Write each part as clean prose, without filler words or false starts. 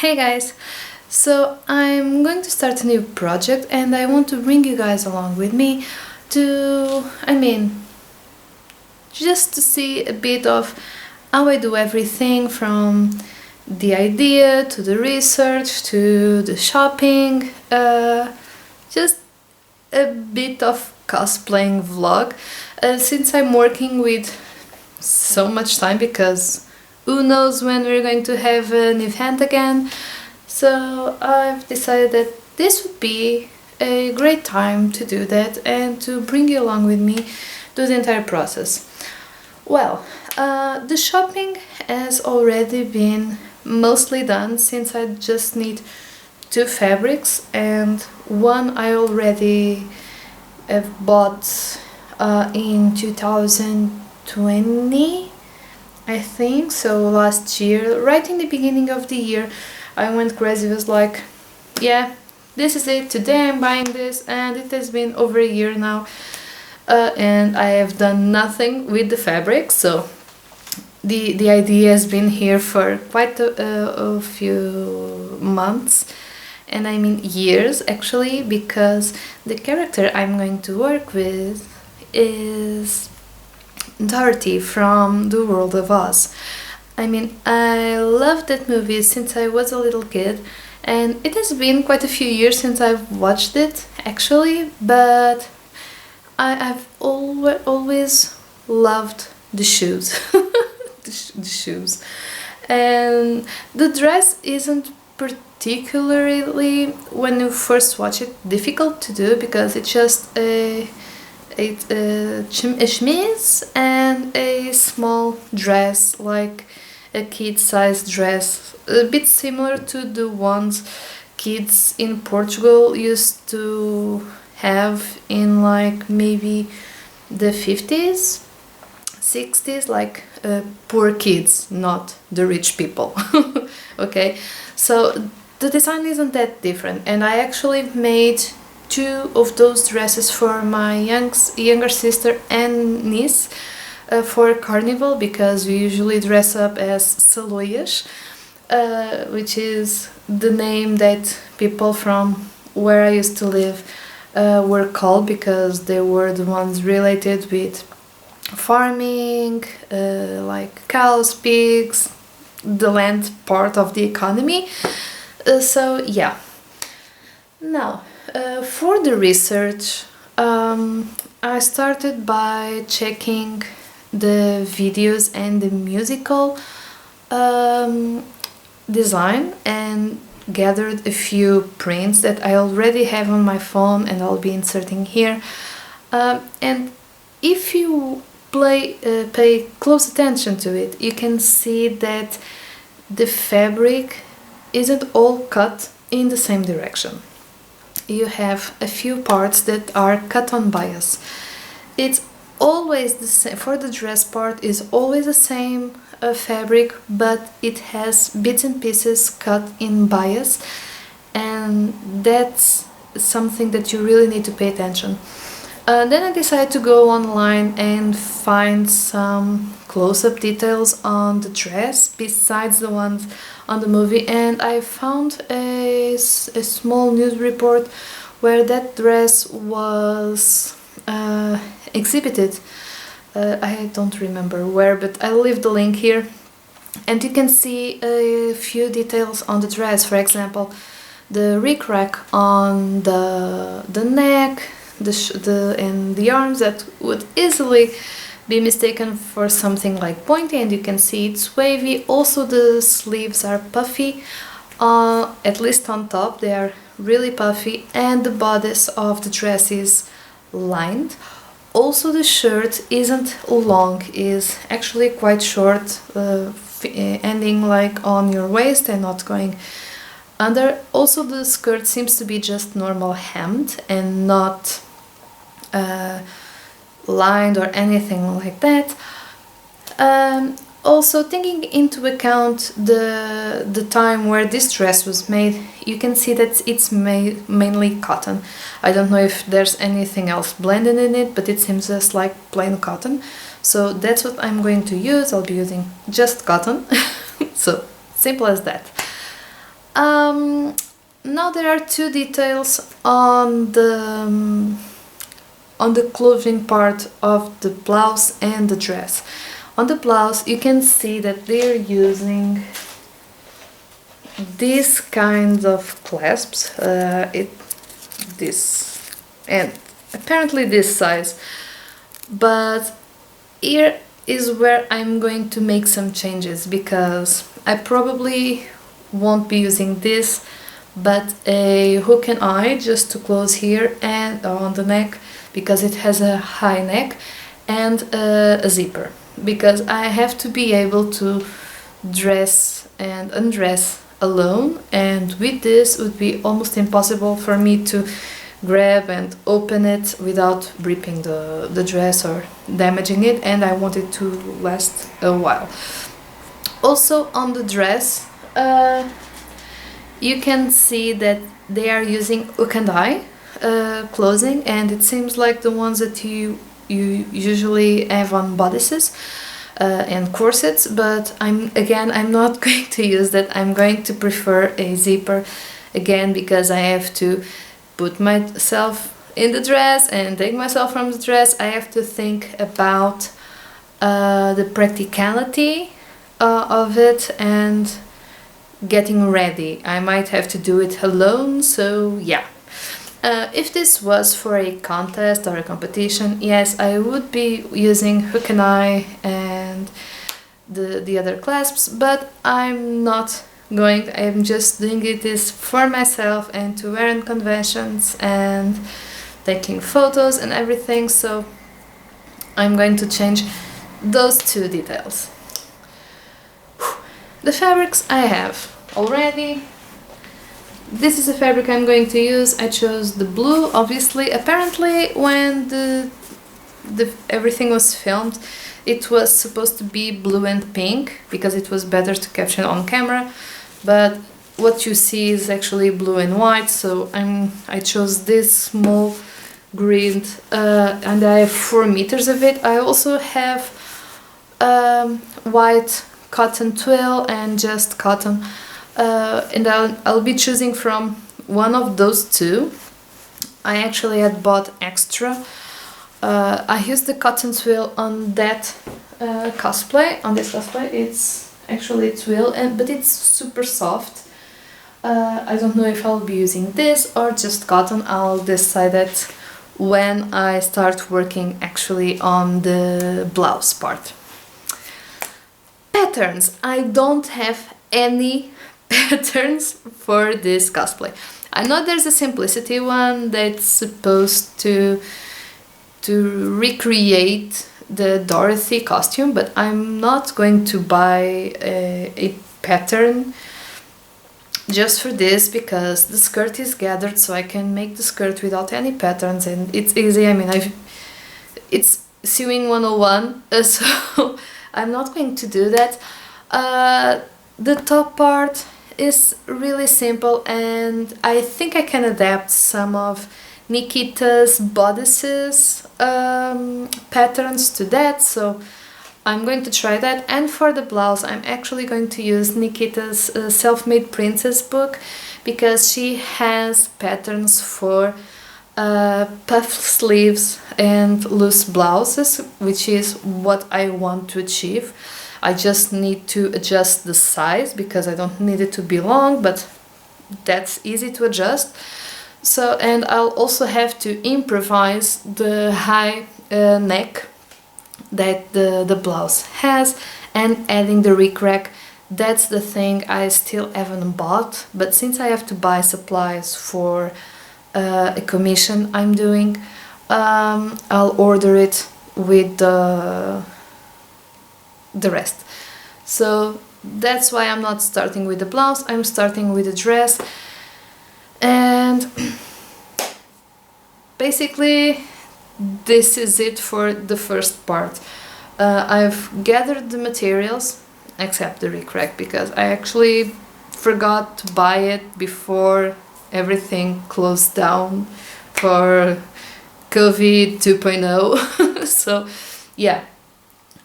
Hey guys! So I'm going to start a new project and I want to bring you guys along with me to, just to see a bit of how I do everything from the idea to the research to the shopping, just a bit of cosplaying vlog since I'm working with so much time because who knows when we're going to have an event again. So I've decided that this would be a great time to do that and to bring you along with me through the entire process. Well, the shopping has already been mostly done since I just need two fabrics, and one I already have bought in 2020, I think, so last year, right in the beginning of the year. I went crazy, was like, yeah, this is it, today I'm buying this, and it has been over a year now, and I have done nothing with the fabric, so the idea has been here for quite a few months, and I mean years actually, because the character I'm going to work with is Dorothy from The World of Oz. I mean, I loved that movie since I was a little kid, and it has been quite a few years since I've watched it actually, but I've always loved the shoes. The shoes. And the dress isn't particularly, when you first watch it, difficult to do because it's just a chemise and a small dress, like a kid-sized dress, a bit similar to the ones kids in Portugal used to have in like maybe the 50s, 60s, like poor kids, not the rich people. Okay, so the design isn't that different, and I actually made two of those dresses for my younger sister and niece for carnival, because we usually dress up as saloias, which is the name that people from where I used to live were called, because they were the ones related with farming, like cows, pigs, the land part of the economy. So yeah. Now, for the research, I started by checking the videos and the musical design, and gathered a few prints that I already have on my phone and I'll be inserting here. And if you pay close attention to it, you can see that the fabric isn't all cut in the same direction. You have a few parts that are cut on bias. It's always the same. For the dress part is always the same fabric, but it has bits and pieces cut in bias, and that's something that you really need to pay attention. Then I decided to go online and find some close-up details on the dress besides the ones on the movie, and I found a small news report where that dress was exhibited. I don't remember where, but I'll leave the link here, and you can see a few details on the dress. For example, the rickrack on the neck, and the arms that would easily be mistaken for something like pointy, and you can see it's wavy. Also, the sleeves are puffy, at least on top they are really puffy, and the bodice of the dress is lined. Also, the shirt isn't long, is actually quite short, ending like on your waist and not going under. Also, the skirt seems to be just normal hemmed and not lined or anything like that. Also, taking into account the time where this dress was made, you can see that it's made mainly cotton. I don't know if there's anything else blended in it, but it seems just like plain cotton. So that's what I'm going to use. I'll be using just cotton. So simple as that. Now there are two details on the clothing part of the blouse and the dress. On the blouse you can see that they're using these kinds of clasps, this and apparently this size, but here is where I'm going to make some changes, because I probably won't be using this, but a hook and eye just to close here and on the neck, because it has a high neck, and a zipper, because I have to be able to dress and undress alone, and with this it would be almost impossible for me to grab and open it without ripping the dress or damaging it, and I want it to last a while. Also on the dress, you can see that they are using hook and eye clothing, and it seems like the ones that you usually have on bodices and corsets, but I'm not going to use that. I'm going to prefer a zipper again, because I have to put myself in the dress and take myself from the dress. I have to think about the practicality of it and getting ready. I might have to do it alone, so yeah. If this was for a contest or a competition, yes, I would be using hook and eye and the other clasps, but I'm not going. I'm just doing this for myself and to wear in conventions and taking photos and everything, so I'm going to change those two details. The fabrics I have already. This is the fabric I'm going to use. I chose the blue, obviously. Apparently when the everything was filmed, it was supposed to be blue and pink, because it was better to capture on camera, but what you see is actually blue and white, so I chose this small grid, and I have 4 meters of it. I also have white cotton twill and just cotton, and I'll be choosing from one of those two. I actually had bought extra. I used the cotton twill on that cosplay. On this cosplay, it's actually twill, but it's super soft. I don't know if I'll be using this or just cotton. I'll decide that when I start working actually on the blouse part. Patterns. I don't have any patterns for this cosplay. I know there's a simplicity one that's supposed to recreate the Dorothy costume, but I'm not going to buy a pattern just for this, because the skirt is gathered, so I can make the skirt without any patterns, and it's easy. I mean, it's sewing 101, so I'm not going to do that. The top part is really simple, and I think I can adapt some of Nikita's bodices patterns to that, so I'm going to try that. And for the blouse, I'm actually going to use Nikita's Self-Made Princess book, because she has patterns for puff sleeves and loose blouses, which is what I want to achieve. I just need to adjust the size, because I don't need it to be long, but that's easy to adjust. So, and I'll also have to improvise the high neck that the blouse has, and adding the rickrack. That's the thing I still haven't bought, but since I have to buy supplies for a commission I'm doing, I'll order it with the rest. So that's why I'm not starting with the blouse, I'm starting with the dress. And basically this is it for the first part. I've gathered the materials, except the rickrack, because I actually forgot to buy it before everything closed down for COVID 2.0. So yeah,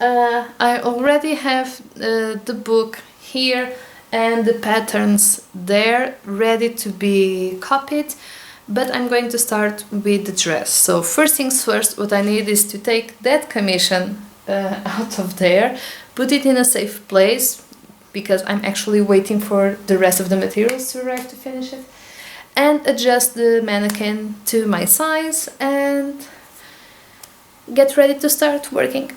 I already have the book here, and the patterns there ready to be copied, but I'm going to start with the dress. So first things first, what I need is to take that commission out of there, put it in a safe place, because I'm actually waiting for the rest of the materials to arrive to finish it, and adjust the mannequin to my size and get ready to start working.